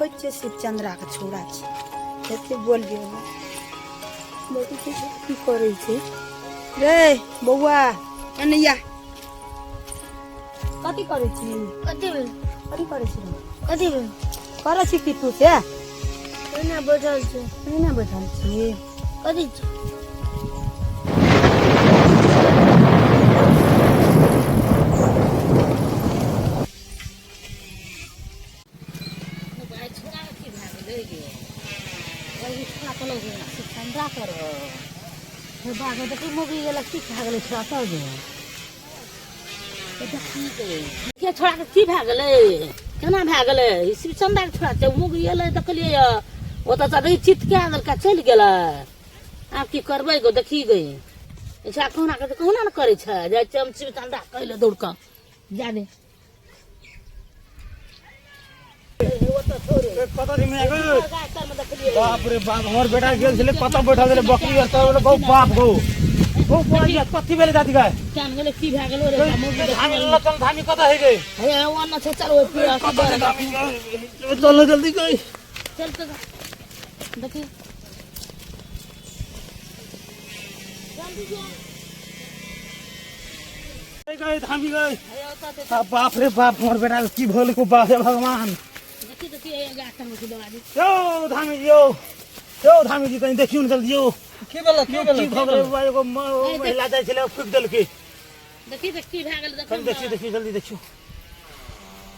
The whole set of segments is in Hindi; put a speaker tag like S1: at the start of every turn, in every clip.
S1: হচ্ছে শিবচন্দ্রা के छोड़ा छे एते बोल दियो देखि की करे छे रे बौआ अनिया कथी करे छी कथी करे छी करे छी की तू से
S2: एना बैठल छी
S1: कथी
S2: ठंडा कर बागे देखी मुगी गेला की खा गेले छोड़ा कर दे के छोड़ा के की भा गेले केना भा गेले शिव चंदा के छोड़ा ते मुगी गेले देखलिए ओ त सदै चित के आदल का चल गेला आप की करबै गो देखी गई अच्छा कोना के कोना न करे छ जाय चम शिव चंदा कहले दौड़ क जाने
S3: कत दिन में बाप रे बाप हमर बेटा गेल छले कत बैठा देले बकरी और तो गौ बाप गौ बोलिया कथि बेले जाति गाय
S2: केन गेले की भा गेलो रे
S3: धामी लचन धामी कत है गई
S2: हे वन छ चल ओ पिया
S3: चल जल्दी गई
S2: चल तो देखी
S3: गई धामी गई बाप रे बाप हमर बेटा की भोल को बाप रे भगवान
S2: देखी ये गाछन में दवा दी
S3: यो धामी जी कहीं देखियो न जल्दी यो की भेल खबर एगो महिला जाय छले फुक देल की
S2: देखी भा गेल
S3: देखी जल्दी देखियो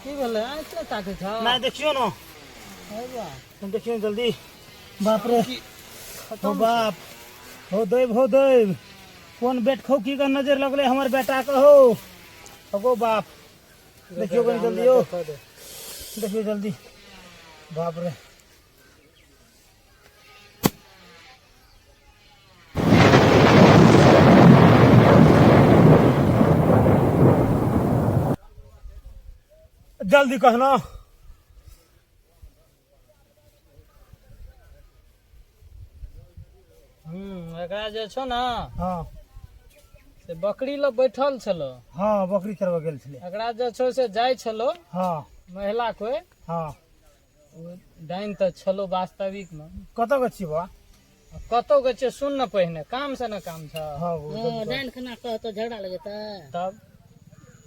S2: की भेल ऐसे ताके छ
S3: ना देखियो न देखियो जल्दी बाप रे हो बाप हो दैव कौन बेट खौकी का नजर लगले हमर बेटा को हो बाप देखियो कहीं जल्दी हो देखियो जल्दी बाप रे जल्दी कहना
S4: एकरा जे छो ना
S3: हाँ
S4: से बकरी ल बैठल छलो
S3: हाँ बकरी चरवा गेल छले
S4: एकरा जे छो से जाय छलो
S3: हाँ
S4: महिला कोई
S3: हाँ
S4: डाइन त छलो वास्तविक में
S3: कत गछि बा
S4: कतो के छे सुन न पहिने काम से न काम छ
S3: हाँ
S2: डाइन खाना कह तो झगड़ा लगे त
S4: तब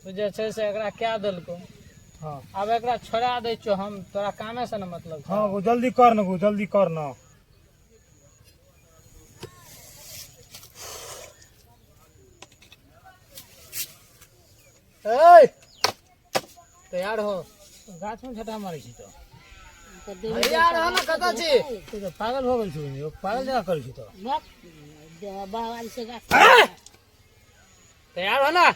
S4: तू जे छे से एकरा क्या दलको
S3: हाँ
S4: अब एकरा छोड़ा दै छो हम तोरा कामे से न मतलब छ।
S3: हाँ गो जल्दी कर न
S4: ए तैयार हो गाछ में छटा मारै छी तो तैयार हो ना कत छी
S3: तू तो पागल हो गेल छी पागल जका करै छी तो
S2: बावाल से गाछ
S4: तैयार हो ना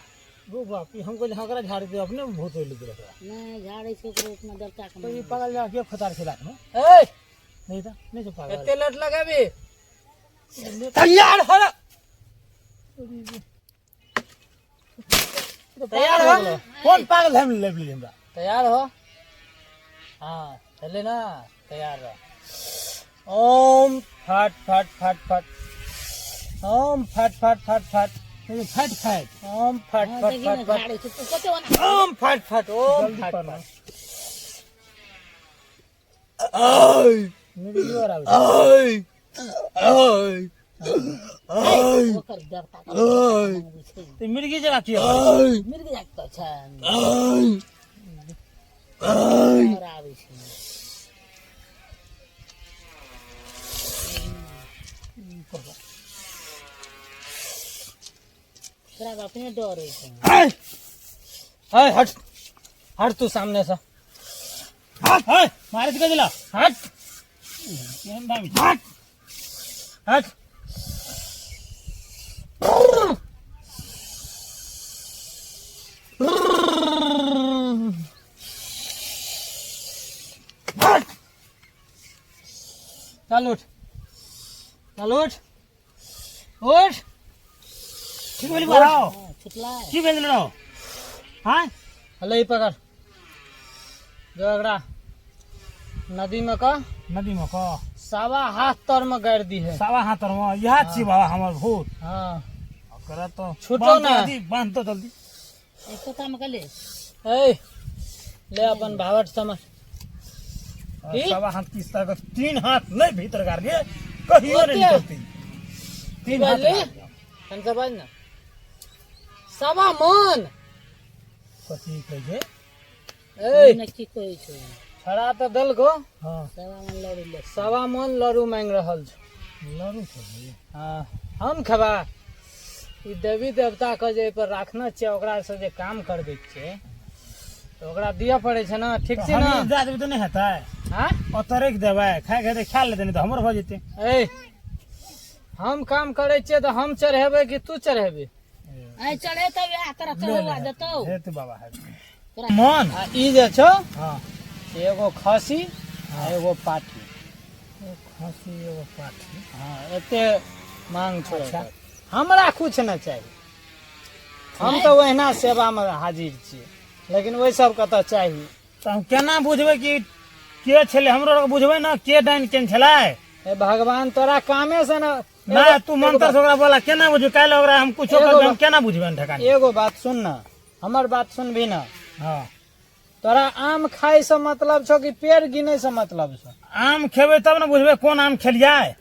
S3: गो बाप हमको हकरा झाड़ दे अपने भूत होइल दे
S2: नहीं झाड़े से ओकरो उतना दरका
S3: तो ये पागल जका के खतार से लाख में
S4: ए
S3: नहीं तो पागल
S4: एते लट लगाबी
S3: तैयार हो ना
S4: तैयार हो
S3: कौन पागल है ले हमरा
S4: तैयार हो हाँ चले ना तैयार रहो ओम फट फट फट फट ओम फट फट फट फट
S3: फट फट
S4: ओम फट फट फट फट
S2: झाड़े से तो कते
S4: ओम फट फट ओम
S3: जल्दी
S4: फट
S3: करना।
S4: फट आई
S3: मेरी जोर आवे
S2: ओकर दरका
S3: तो मिर्गी जगह की
S2: मिर्ग जाक तो छ और आवे छै तोरा अपने डर है
S4: हाय हट हट तू सामने से
S3: हट मारे दिखा दिला
S4: हट
S3: केहन दामी
S4: हट हट चल उठ उठ
S3: की बोली बाराओ
S2: छुटला
S3: की भेल रहो हां
S4: हले ही पकड़ जो एकरा नदी में का
S3: नदी में का
S4: सावा हाथ तर में गाड़ दी है
S3: सावा हाथ में यह छी बाबा हमर भूत
S4: हाँ
S3: करा तो
S4: छूटो ना।
S3: बांध तो जल्दी
S2: एक तो काम कर ले
S4: ए ले अपन भावट समझ की?
S3: सवा हाथ किस तरह का 3 हाथ नहीं भीतर कर लिए कहियो नहीं
S4: ओते।
S3: निकलती 3 हाथ
S4: बोले
S3: कर दिया।
S4: हमसे बाज ना सवा मन
S3: कथी कह जे
S4: ए
S2: की कहै छौ
S4: छड़ा तो दल को
S3: हां
S2: सवा मन लड़ू ले
S4: सवा मन लड़ू मांग रहल छ
S3: लड़ू छै
S4: हाँ हम खबा ई देवी देवता के जे पर राखना चाहिए ओकरा से जे काम करबे छै तो ओकरा दिया पड़े छै ना ठीक छै ना
S3: हम जा देबै तो नहीं हेतै
S4: हाँ
S3: ओतरे के देबै खाए के खा लेते नहीं तो हमर भ जेतै
S4: ए हम काम करे छियै तो हम चढ़ेबे कि तू चढ़ेबे
S2: आई चढ़े तो या तरह चढ़वा देतौ
S3: हेतै बाबा हेतै मन
S4: आ ई जे छौ
S3: हां
S4: एगो खसी आ एगो पाठी
S3: खसी एगो पाठी
S4: हाँ एते मांग छौ
S3: अच्छा।
S4: एकर। हमरा कुछ न चाहिए हम तो ओहिना सेवा में हाजिर छियै लेकिन ओहि सब के तो चाहिए
S3: तऽ हम केना बुझबै कि के छलै हमरो लोग बुझबै ना के डाइन केन छलै
S4: ए भगवान तोरा कामे से न
S3: ना तू मंत्र से ओकरा बोला केना बुझबै काल्हि ओकरा हम कुछो
S4: एगो
S3: करबै हम
S4: बात-
S3: केना बुझबै ठकानी
S4: एगो बात सुन न हमर बात सुन भी न
S3: हां
S4: तोरा आम खाए से मतलब छौ कि पेड़ गिने से मतलब छौ
S3: आम खेबै तब ने बुझबै कोन आम खेलियै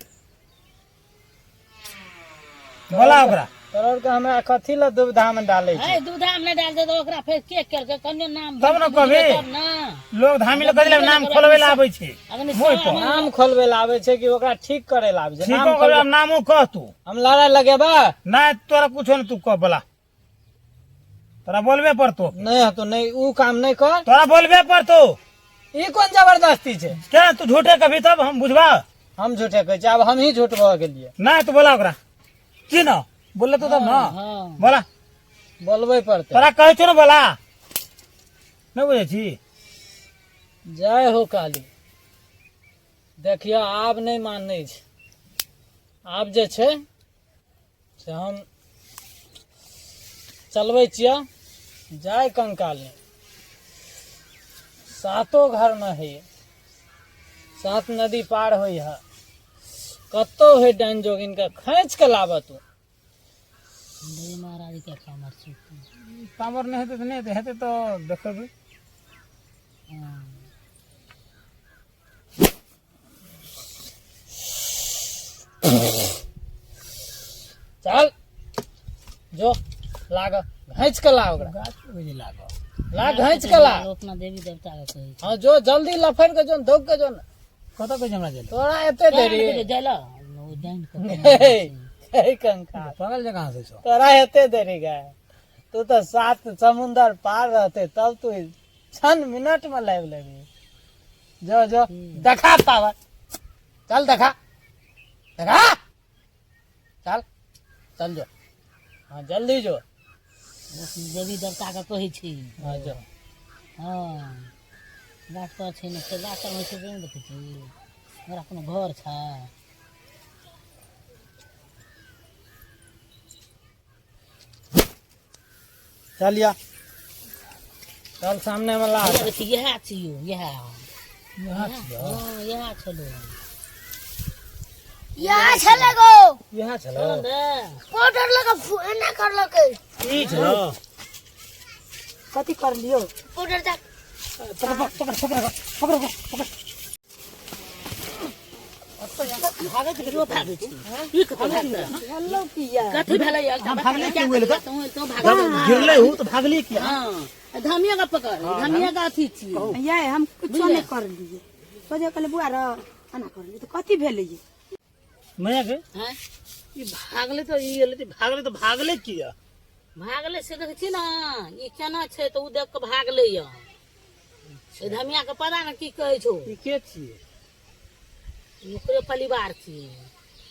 S3: बोला ओकरा
S4: तोरा के हमरा कथी ला दुविधा में डाले छै
S2: है दूधा में डाल दे तो ओकरा फेर के करके कन्यो नाम
S3: तब न कहबे।
S2: तब ना
S3: लोग धामी लोग कहले नाम खोलबै ला आबै छै
S2: अग्नि
S3: मोहि
S2: सेवा
S3: पर
S2: में
S4: नाम खोलबे ला आबै छै कि ओकरा ठीक करे ला आबै छै
S3: ठीक
S4: नाम
S3: हो गेलै
S4: खोलबे
S3: हम नामो कह तू
S4: हम लड़ाई लगेबा
S3: नहीं तोरा कुछो नहीं तू कह बोला तोरा बोलबे पड़तो
S4: नहीं हतो नहीं ऊ काम नहीं कर
S3: तोरा बोलबे पड़तो
S4: ई कोन जबरदस्ती छै
S3: क्या तू झूठे कभी तब हम बुझबा
S4: हम झूठे कहै छै अब हम ही झूठ भऽ गेलियै
S3: नहीं तू बोला ओकरा की ना बोलले तो तब ना
S2: हां
S3: बोला
S4: बोलबे पड़तै
S3: तोरा कहै छौ ना बोला नहीं बुझे छी
S4: जय हो काली देखियो आब नहीं मानै छै आब जे छै से हम चलबै छियै जाय कंकाल सातो घर में है 7 नदी पार होइ है कतो है डाइन जोगिन के खींच के लाबत तू
S2: देवी महाराज के कामर छै
S3: पावर नहीं हेतै तो नहीं हेतै तो देखबै
S4: चल जो लाग घींच के ला ओकरा
S3: गाछ बुझि लागो
S4: ला घींच के ला
S2: अपना देवी देवता के कहै छै
S4: हाँ जो जल्दी लफड़ के जो धोक के जो न।
S3: कत कहै छै हमरा जेल
S4: तोरा एते देरी
S2: जाला ओ डाइन के
S4: हे कंकाल
S3: पागल जगह से छौ
S4: तोरा एते देरी गए तू तो 7 समुंदर पार रहते तब तू 6 मिनट में लाइव लेबी जो जो देखा पावर चल देखा देखा चल चल जो हाँ जल्दी जो
S2: देवी देवता के कहै छै
S4: हाँ जो
S2: हां गाछ पर छै ने से गाछ में छै से नहीं देखै छी हमरा कोनो घर छै
S4: चलिया चल सामने में ला
S2: यह छियो यह
S3: यहाँ छियौ
S2: हां यह छलो
S1: यहाँ छले गो
S3: यहाँ छलो
S2: चल दे
S1: पाउडर लगा एना करलकै
S3: ई छलो
S1: कथी कर लियो पाउडर जा
S2: भागे छै भागे छै ई कत भागता
S1: हेलो किया
S2: कथी भेलै
S3: भागले की हुए लगा?
S2: तो भाग
S3: गिरले हूँ तो भागली किया
S2: हां धमिया का पकड़ धमिया का अथी छी
S1: ये हम कुछो नहीं कर लिए सोचे कहले बुआ रे एना कर लिए तो कथी भेलै ये
S3: मैं के
S2: हैं
S3: ई भागले तो भागले किया
S2: भागले से देख छी ना ई केना छै तो उ देख के भागले य ए धमिया के पता न की कहै छौ
S3: ई के छिए
S2: ओकरे परिवार छी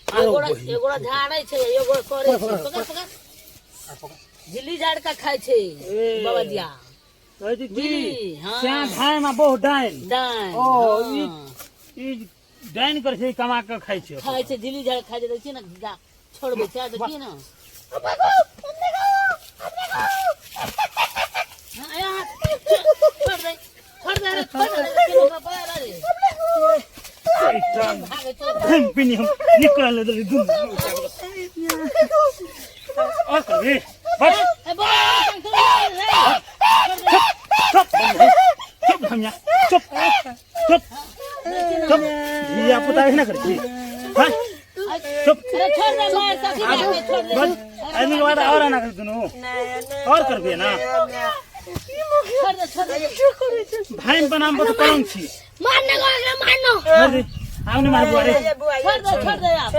S3: आरो
S2: एगोड़ा झाड़ै छै एगो करे छै पकड़ पकड़ झिल्ली झाड़ के खाय छै
S3: ए।
S2: बाबा दिया
S3: कहै छी की
S2: झिल्ली हां
S3: श्याम भाई में बहुत डाइन
S2: डाइन
S3: ओ,
S2: हाँ।
S3: ई डाइन कर छै कमा के खाइ छै
S2: खाय छै झिल्ली झाड़ खाय छै देखी ना छोड़बै छै देखी ना हाँ, यहाँ, छोड़ दे रे, किलो का पाया रे। भागे चल।
S3: पिनी हम निकल ले दूर और कर रे बस
S2: ए, बोल, चल, रे।
S3: चुप चुप हम यहाँ चुप चुप ना कर छी हां चुप
S2: अरे छोड़ दे मार सकी जाके छोड़ दे
S3: बस आदमी के बाद और ना कर दुनु और कर बे ना
S2: छोड़ दे
S3: भाई बनाम बत करम छी
S1: मारने को मारनो
S3: आउने मार बुआ रे
S2: छोड़ दे आप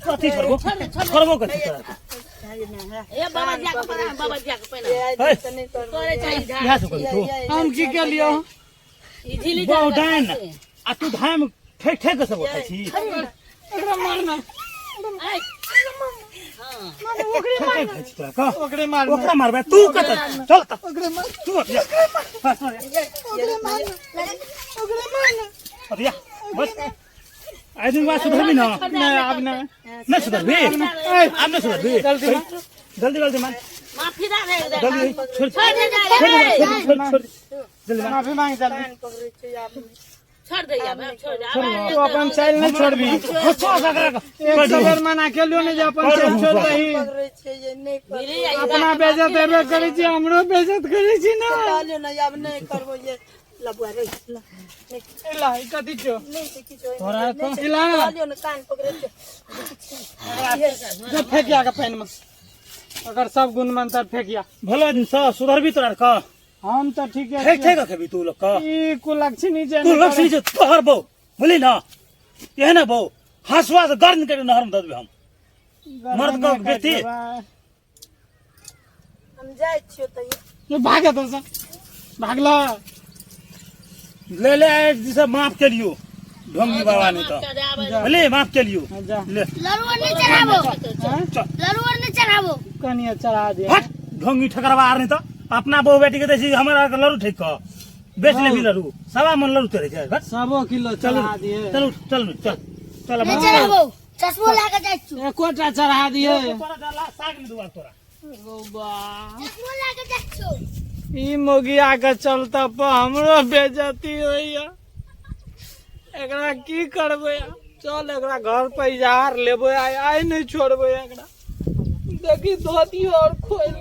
S3: कथि छोड़बो कथि तोरा
S2: ए बाबा जाके पहना करे चाहिए धा
S3: क्या सो तू
S4: हम की के लियो
S2: ई झिली
S3: बहु डान आ तू धाम ठेक ठेक सब उठै छी
S4: एकरा मारना
S2: आई हां
S3: ओकरे मार ओकरा मारबे तू कत चल त ओकरे मार तू अबिया बस आदमी बात सुधरबी ना
S4: नहीं अब
S3: नहीं सुधरबी अब नहीं सुधरबी जल्दी मान
S2: माफी दे दे
S3: जल्दी छोड़
S2: छोड़
S3: जल्दी
S4: माफी मांग जल्दी
S2: छोड़ दे यार छोड़ दे
S4: तू अपन चैल नहीं छोड़बी एक सबर मना के लियो नहीं जे अपन चैल छोड़ दही अपना बेइज्जत हेबे करै छी हमरो बेइज्जत करै छी ना
S1: अब नहीं करबो ये लबुआ रे
S4: इला कथि छो
S3: तोरा को
S4: इला
S1: न कान पकड़े
S4: जो फेकिया के पानी में अगर सब गुण मंत्र फेकिया
S3: भलो दिन स सुधरबी तोरा का
S4: हम तो ठीक है
S3: ठेक ठेक खेबी तू लोग का
S4: ई कुलक्षणी जे
S3: तू लक्ष्मी जो तोहर बो बोली ना ये ना बो हंसवा से गर्न के नहर में दबे हम मर्द को बेटी
S1: हम जाय छियो त
S4: ये भागे तो सा भागला
S3: ले जिसे माफ के लियो ढोंगी बाबा ने तो बोले माफ के लियो
S4: जा
S3: ले
S1: लरुआ नहीं चढ़ाबो
S3: चल
S1: लरुआ नहीं चढ़ाबो
S4: कनिया चढ़ा दे
S3: हट ढोंगी ठकरवा आर नहीं तो अपना बहू बेटी के देसी हमारा लरू ठीक का बेच ले भी लरू सवा मन लरू तेरे जाए बस
S4: सबो किलो
S3: चल
S4: चढ़ा दिए
S3: चल चल चल चल
S1: नहीं चढ़ाबो चश्मा लाके जाय छु
S4: एकोटा चढ़ा दिए
S3: तोरा डाला साग में दुआ तोरा
S1: चश्मा लाके जाय छु
S4: ई मोगिया के चलता पर हमरो बेइज्जती होइया एकरा की करबे चल एकरा घर पे इजार लेबे आय नहीं छोड़बे एकरा देखी धोती और खोल